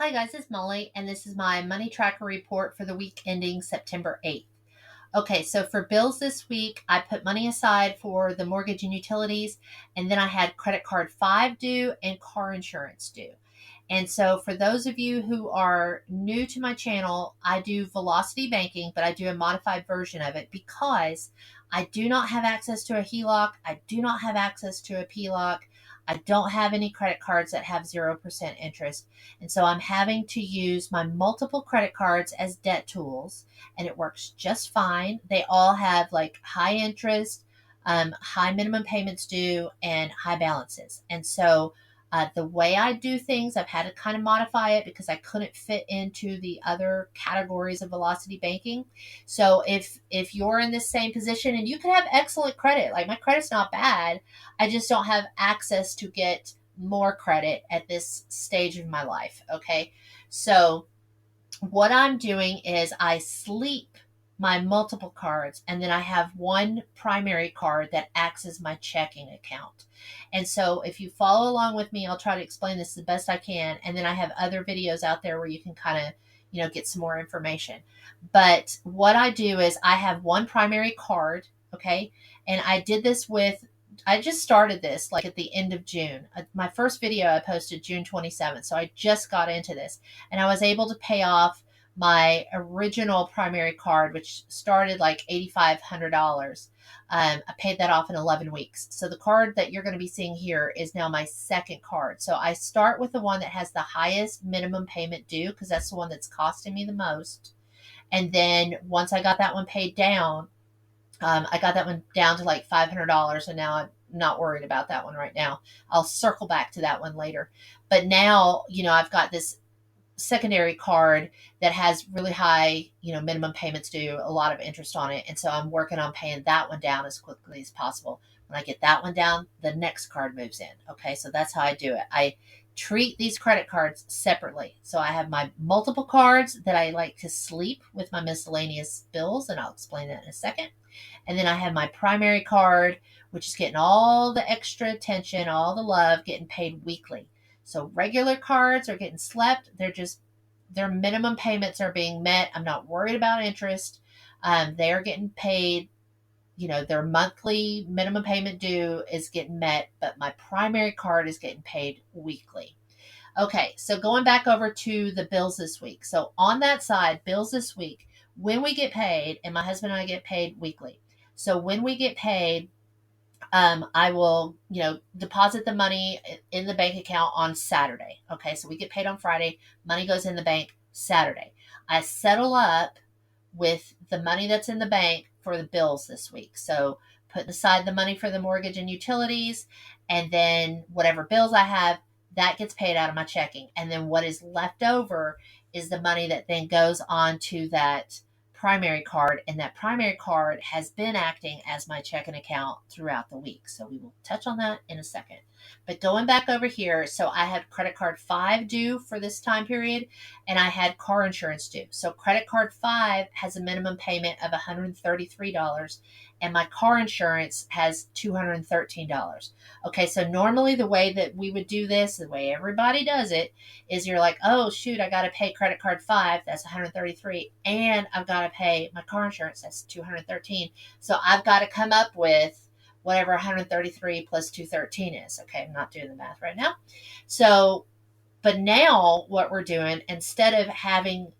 Hi guys, it's Molly, and this is my money tracker report for the week ending September 8th. Okay, so for bills this week, I put money aside for the mortgage and utilities, and then I had credit card 5 due and car insurance due. And so for those of you who are new to my channel, I do velocity banking, but I do a modified version of it because I do not have access to a HELOC. I do not have access to a PLOC. I don't have any credit cards that have 0% interest. And so I'm having to use my multiple credit cards as debt tools, and it works just fine. They all have like high interest, high minimum payments due, and high balances. And so the way I do things, I've had to kind of modify it because I couldn't fit into the other categories of velocity banking. So if you're in this same position, and you could have excellent credit, like my credit's not bad, I just don't have access to get more credit at this stage of my life. Okay. So what I'm doing is I sleep my multiple cards, and then I have one primary card that acts as my checking account. And so if you follow along with me, I'll try to explain this the best I can. And then I have other videos out there where you can kind of, get some more information. But what I do is I have one primary card. Okay. And I just started this like at the end of June. My first video I posted June 27th. So I just got into this, and I was able to pay off my original primary card, which started like $8,500. I paid that off in 11 weeks. So the card that you're going to be seeing here is now my second card. So I start with the one that has the highest minimum payment due because that's the one that's costing me the most. And then once I got that one paid down, I got that one down to like $500, and now I'm not worried about that one right now. I'll circle back to that one later. But now, I've got this secondary card that has really high, minimum payments due, a lot of interest on it. And so I'm working on paying that one down as quickly as possible. When I get that one down, the next card moves in. Okay, so that's how I do it. I treat these credit cards separately. So I have my multiple cards that I like to sleep with my miscellaneous bills, and I'll explain that in a second. And then I have my primary card, which is getting all the extra attention, all the love, getting paid weekly. So regular cards are getting slept. Their minimum payments are being met. I'm not worried about interest. They're getting paid. Their monthly minimum payment due is getting met, but my primary card is getting paid weekly. Okay, so going back over to the bills this week. So on that side, bills this week, when we get paid, and my husband and I get paid weekly. So when we get paid, I will, deposit the money in the bank account on Saturday. Okay, so we get paid on Friday. Money goes in the bank Saturday. I settle up with the money that's in the bank for the bills this week. So putting aside the money for the mortgage and utilities, and then whatever bills I have, that gets paid out of my checking. And then what is left over is the money that then goes on to that primary card, and that primary card has been acting as my checking account throughout the week. So we will touch on that in a second. But going back over here, so I had credit card 5 due for this time period, and I had car insurance due. So credit card 5 has a minimum payment of $133, and my car insurance has $213. Okay, so normally the way that we would do this, the way everybody does it, is you're like, oh shoot, I got to pay credit card 5, that's 133, and I've got to pay my car insurance, that's 213. So I've got to come up with whatever 133 plus 213 is. Okay, I'm not doing the math right now. So, but now what we're doing, instead of having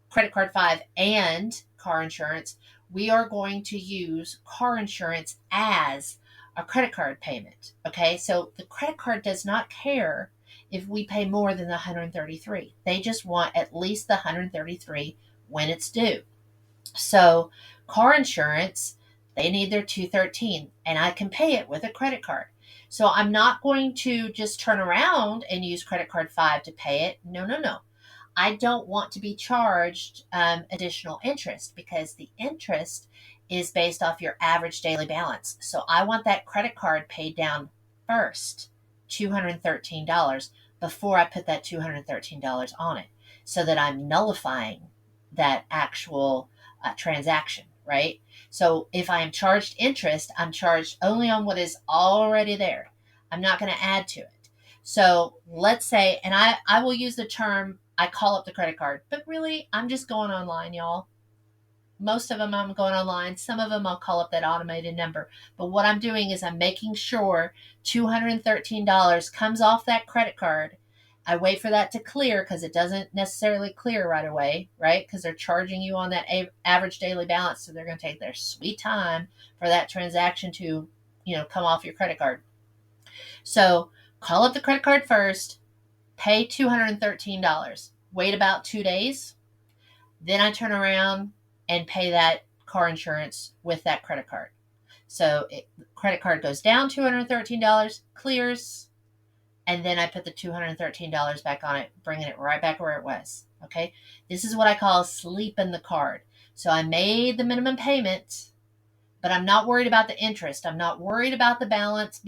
credit card 5 and car insurance, we are going to use car insurance as a credit card payment. Okay, so the credit card does not care if we pay more than the 133. They just want at least the 133 when it's due. So car insurance, they need their 213, and I can pay it with a credit card. So I'm not going to just turn around and use credit card 5 to pay it. No. I don't want to be charged additional interest, because the interest is based off your average daily balance. So I want that credit card paid down first, $213, before I put that $213 on it, so that I'm nullifying that actual transaction, right? So if I am charged interest, I'm charged only on what is already there. I'm not going to add to it. So let's say, and I will use the term, I call up the credit card, but really I'm just going online, y'all. Most of them I'm going online. Some of them I'll call up that automated number. But what I'm doing is I'm making sure $213 comes off that credit card. I wait for that to clear because it doesn't necessarily clear right away, right? Because they're charging you on that average daily balance. So they're going to take their sweet time for that transaction to, come off your credit card. So call up the credit card first, pay $213, wait about 2 days. Then I turn around and pay that car insurance with that credit card. So credit card goes down $213, clears, and then I put the $213 back on it, bringing it right back where it was. Okay. This is what I call sleeping the card. So I made the minimum payment, but I'm not worried about the interest. I'm not worried about the balance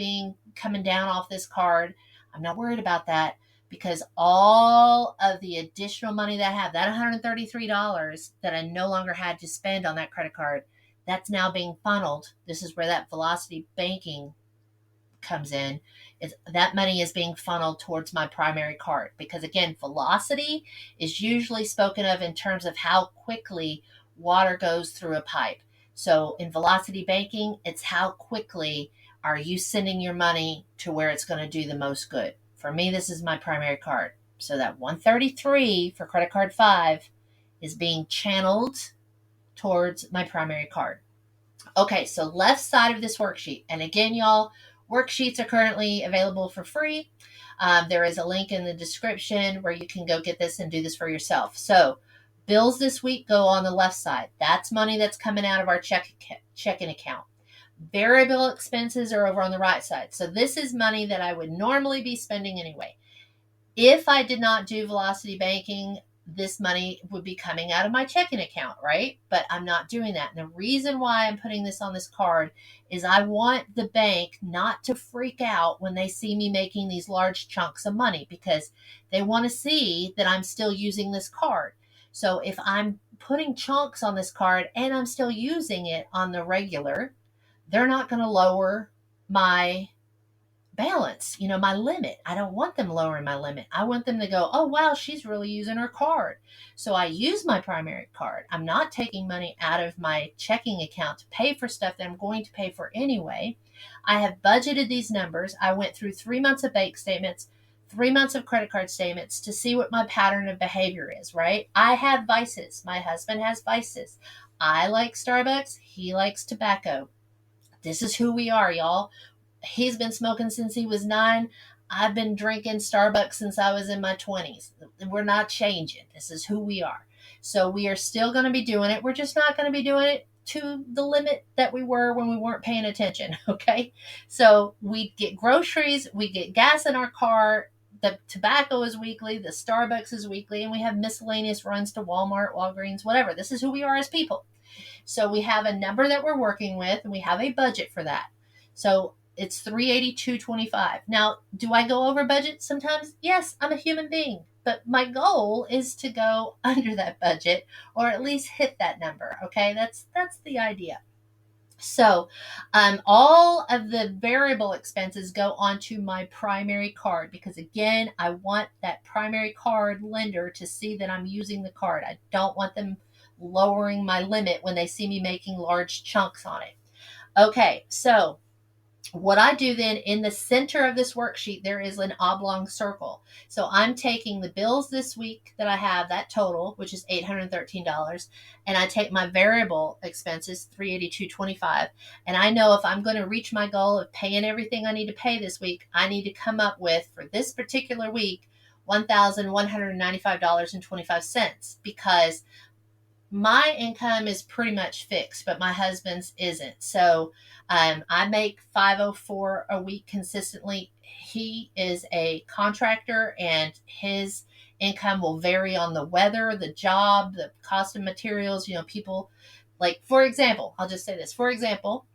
coming down off this card. I'm not worried about that because all of the additional money that I have, that $133 that I no longer had to spend on that credit card, that's now being funneled. This is where that velocity banking comes in. Is that money is being funneled towards my primary card, because again, velocity is usually spoken of in terms of how quickly water goes through a pipe. So in velocity banking, it's how quickly are you sending your money to where it's going to do the most good. For me, this is my primary card. So that 133 for credit card 5 is being channeled towards my primary card. Okay, so left side of this worksheet. And again, y'all, worksheets are currently available for free. There is a link in the description where you can go get this and do this for yourself. So bills this week go on the left side. That's money that's coming out of our checking account. Variable expenses are over on the right side. So this is money that I would normally be spending anyway. If I did not do velocity banking, this money would be coming out of my checking account, right? But I'm not doing that. And the reason why I'm putting this on this card is I want the bank not to freak out when they see me making these large chunks of money, because they want to see that I'm still using this card. So if I'm putting chunks on this card and I'm still using it on the regular, they're not going to lower my balance, my limit. I don't want them lowering my limit. I want them to go, oh, wow, she's really using her card. So I use my primary card. I'm not taking money out of my checking account to pay for stuff that I'm going to pay for anyway. I have budgeted these numbers. I went through 3 months of bank statements, 3 months of credit card statements to see what my pattern of behavior is, right? I have vices. My husband has vices. I like Starbucks. He likes tobacco. This is who we are, y'all. He's been smoking since he was 9. I've been drinking Starbucks since I was in my 20s. We're not changing. This is who we are. So we are still going to be doing it. We're just not going to be doing it to the limit that we were when we weren't paying attention. Okay. So we get groceries, we get gas in our car. The tobacco is weekly, the Starbucks is weekly, and we have miscellaneous runs to Walmart, Walgreens, whatever. This is who we are as people. So we have a number that we're working with, and we have a budget for that. So it's $382.25. Now, do I go over budget sometimes? Yes, I'm a human being. But my goal is to go under that budget, or at least hit that number. Okay, that's the idea. So all of the variable expenses go onto my primary card, because again, I want that primary card lender to see that I'm using the card. I don't want them lowering my limit when they see me making large chunks on it. Okay, so what I do then, in the center of this worksheet, there is an oblong circle. So I'm taking the bills this week that I have, that total, which is $813, and I take my variable expenses, $382.25, and I know if I'm going to reach my goal of paying everything I need to pay this week, I need to come up with, for this particular week, $1,195.25, because my income is pretty much fixed, but my husband's isn't. So I make $504 a week consistently. He is a contractor, and his income will vary on the weather, the job, the cost of materials. People, like, for example, I'll just say this. For example,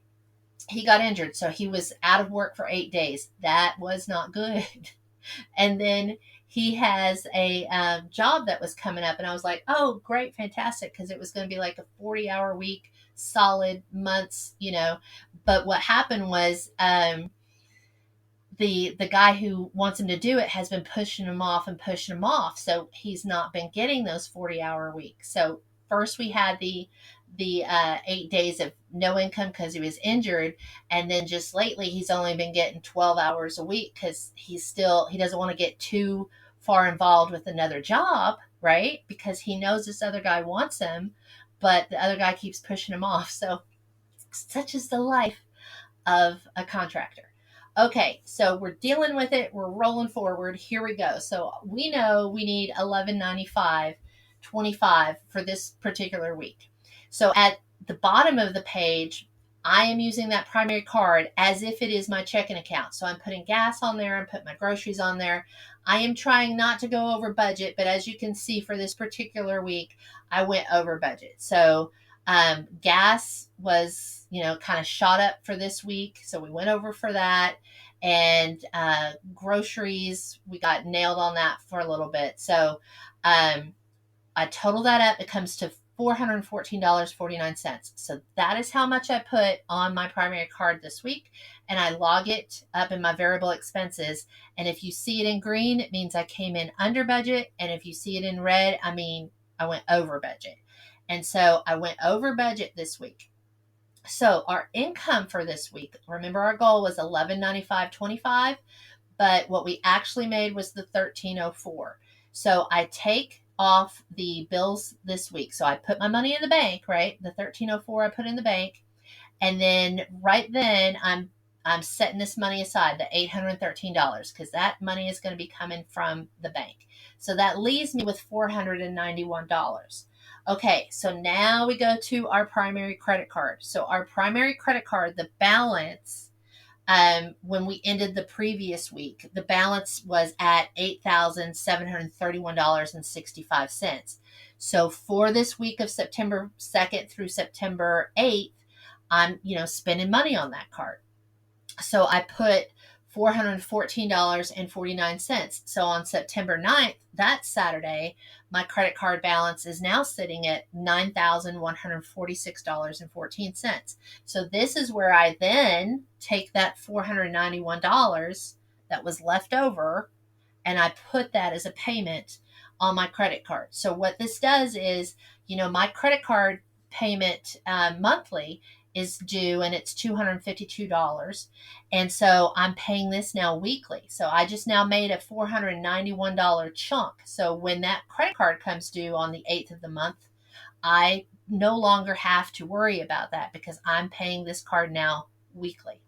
he got injured, so he was out of work for 8 days. That was not good. And then he has a job that was coming up, and I was like, oh, great, fantastic, because it was going to be like a 40-hour week, solid months. But what happened was the guy who wants him to do it has been pushing him off and pushing him off. So he's not been getting those 40-hour weeks. So first we had the 8 days of no income because he was injured, and then just lately he's only been getting 12 hours a week because he doesn't want to get too far involved with another job, right? Because he knows this other guy wants him, but the other guy keeps pushing him off. So such is the life of a contractor. Okay, so we're dealing with it. We're rolling forward. Here we go. So we know we need $1195.25 for this particular week. So at the bottom of the page, I am using that primary card as if it is my checking account. So I'm putting gas on there. I'm putting my groceries on there. I am trying not to go over budget, but as you can see for this particular week, I went over budget. So gas was, kind of shot up for this week. So we went over for that. And groceries, we got nailed on that for a little bit. So I total that up. It comes to $414.49. So that is how much I put on my primary card this week. And I log it up in my variable expenses. And if you see it in green, it means I came in under budget. And if you see it in red, I mean, I went over budget. And so I went over budget this week. So our income for this week, remember our goal was $1195.25, but what we actually made was the $1304. So I take off the bills this week. So I put my money in the bank, right? The $1304 I put in the bank. And then right then I'm setting this money aside, the $813, because that money is going to be coming from the bank. So that leaves me with $491. Okay, so now we go to our primary credit card. So our primary credit card, the balance, when we ended the previous week, the balance was at $8,731.65. So for this week of September 2nd through September 8th, I'm, spending money on that card. So I put $414.49. So on September 9th, that Saturday, my credit card balance is now sitting at $9,146.14. So this is where I then take that $491 that was left over and I put that as a payment on my credit card. So what this does is, my credit card payment monthly is due and it's $252. And so I'm paying this now weekly. So I just now made a $491 chunk. So when that credit card comes due on the 8th of the month, I no longer have to worry about that because I'm paying this card now weekly.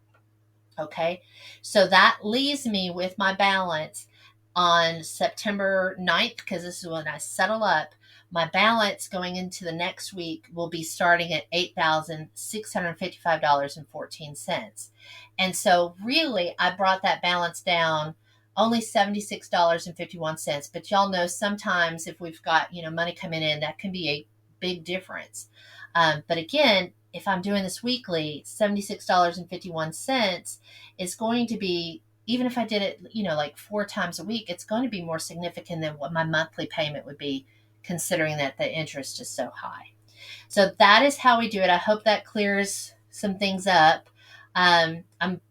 Okay. So that leaves me with my balance on September 9th, because this is when I settle up. My balance going into the next week will be starting at $8,655.14. And so really, I brought that balance down only $76.51. But y'all know sometimes if we've got, money coming in, that can be a big difference. But again, if I'm doing this weekly, $76.51 is going to be, even if I did it, like 4 times a week, it's going to be more significant than what my monthly payment would be, considering that the interest is so high. So that is how we do it. I hope that clears some things up. I'm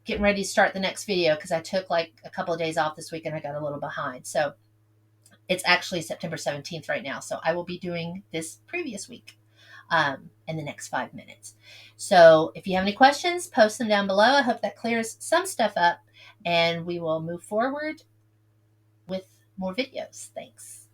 getting ready to start the next video because I took like a couple of days off this week and I got a little behind. So it's actually September 17th right now. So I will be doing this previous week in the next 5 minutes. So if you have any questions, post them down below. I hope that clears some stuff up and we will move forward with more videos. Thanks.